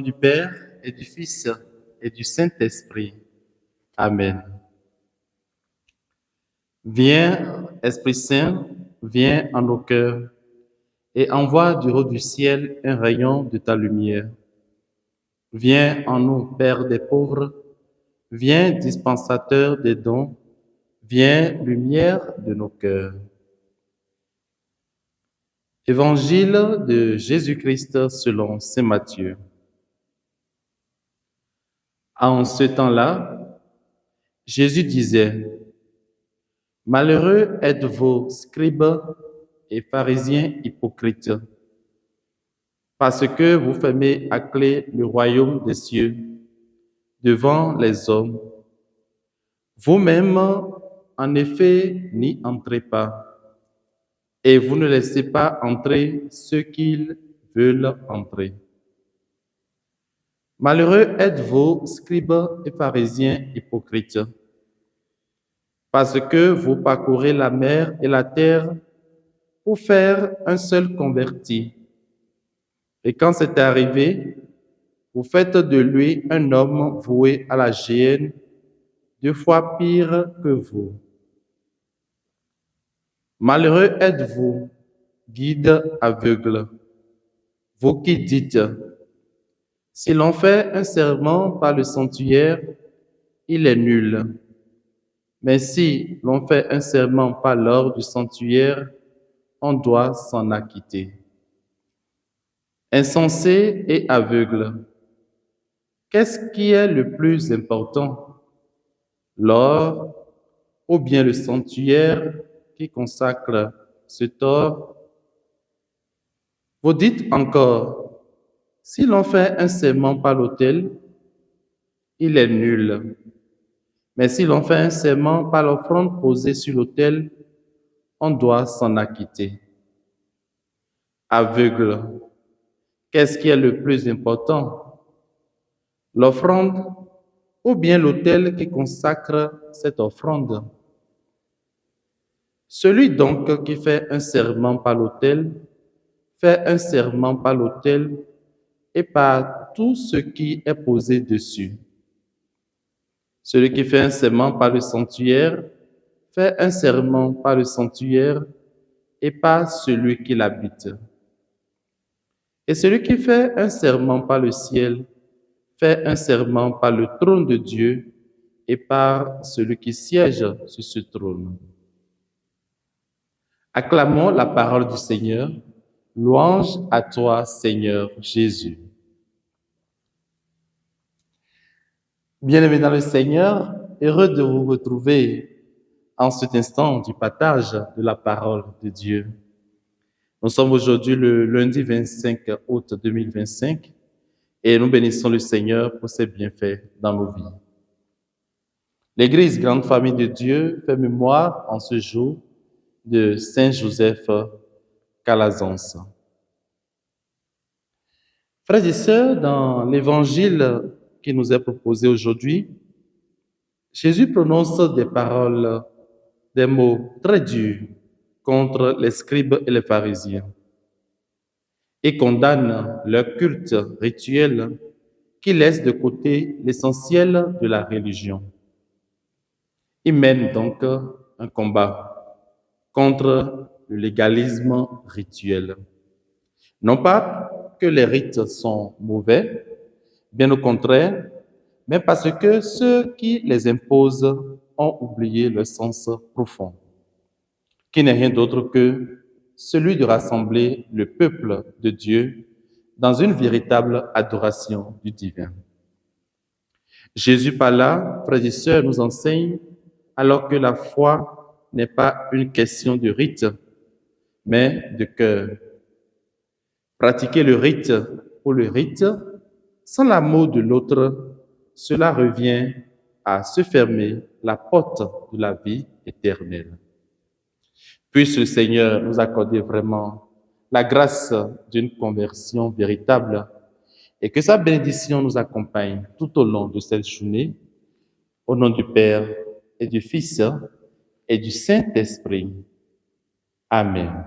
du Père et du Fils et du Saint-Esprit. Amen. Viens, Esprit Saint, viens en nos cœurs et envoie du haut du ciel un rayon de ta lumière. Viens en nous, Père des pauvres, viens dispensateur des dons, viens lumière de nos cœurs. Évangile de Jésus-Christ selon saint Matthieu. En ce temps-là, Jésus disait: Malheureux êtes-vous, scribes et pharisiens hypocrites, parce que vous fermez à clé le royaume des cieux devant les hommes. Vous-même, en effet, n'y entrez pas, et vous ne laissez pas entrer ceux qu'ils veulent entrer. Malheureux êtes-vous, scribes et pharisiens hypocrites, parce que vous parcourez la mer et la terre pour faire un seul converti. Et quand c'est arrivé, vous faites de lui un homme voué à la géhenne, 2 fois pire que vous. Malheureux êtes-vous, guides aveugles, vous qui dites: si l'on fait un serment par le sanctuaire, il est nul. Mais si l'on fait un serment par l'or du sanctuaire, on doit s'en acquitter. Insensé et aveugle, qu'est-ce qui est le plus important, l'or ou bien le sanctuaire qui consacre cet or? Vous dites encore: si l'on fait un serment par l'autel, il est nul. Mais si l'on fait un serment par l'offrande posée sur l'autel, on doit s'en acquitter. Aveugle, qu'est-ce qui est le plus important, l'offrande ou bien l'autel qui consacre cette offrande? Celui donc qui fait un serment par l'autel, fait un serment par l'autel et par tout ce qui est posé dessus. Celui qui fait un serment par le sanctuaire, fait un serment par le sanctuaire et par celui qui l'habite. Et celui qui fait un serment par le ciel, fait un serment par le trône de Dieu et par celui qui siège sur ce trône. Acclamons la parole du Seigneur. Louange à toi, Seigneur Jésus. Bien-aimés dans le Seigneur, heureux de vous retrouver en cet instant du partage de la parole de Dieu. Nous sommes aujourd'hui le lundi 25 août 2025 et nous bénissons le Seigneur pour ses bienfaits dans nos vies. L'Église Grande Famille de Dieu fait mémoire en ce jour de Saint Joseph Calazans. Frères et sœurs, dans l'Évangile qui nous est proposé aujourd'hui, Jésus prononce des paroles, des mots très durs contre les scribes et les pharisiens et condamne leur culte rituel qui laisse de côté l'essentiel de la religion. Il mène donc un combat contre le légalisme rituel. Non pas que les rites sont mauvais, bien au contraire, mais parce que ceux qui les imposent ont oublié leur sens profond, qui n'est rien d'autre que celui de rassembler le peuple de Dieu dans une véritable adoration du divin. Jésus par là, frères et sœurs, nous enseigne alors que la foi n'est pas une question de rite, mais de cœur. Pratiquer le rite pour le rite, sans l'amour de l'autre, cela revient à se fermer la porte de la vie éternelle. Puisse le Seigneur nous accorder vraiment la grâce d'une conversion véritable et que sa bénédiction nous accompagne tout au long de cette journée. Au nom du Père et du Fils et du Saint-Esprit. Amen.